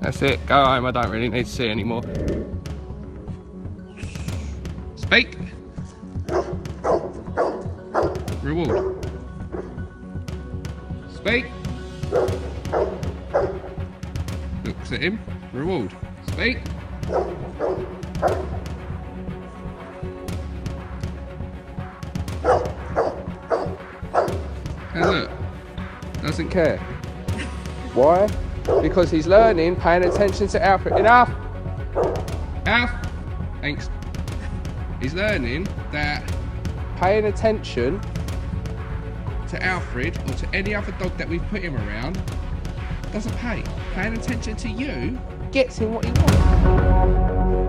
That's it, go home, I don't really need to see anymore. Speak! Reward. Speak! Looks at him. Reward. Speak! And look, doesn't care. Why? Because he's learning, paying attention to Alfred. Enough! Alf! Thanks. He's learning that paying attention to Alfred or to any other dog that we put him around doesn't pay. Paying attention to you gets him what he wants.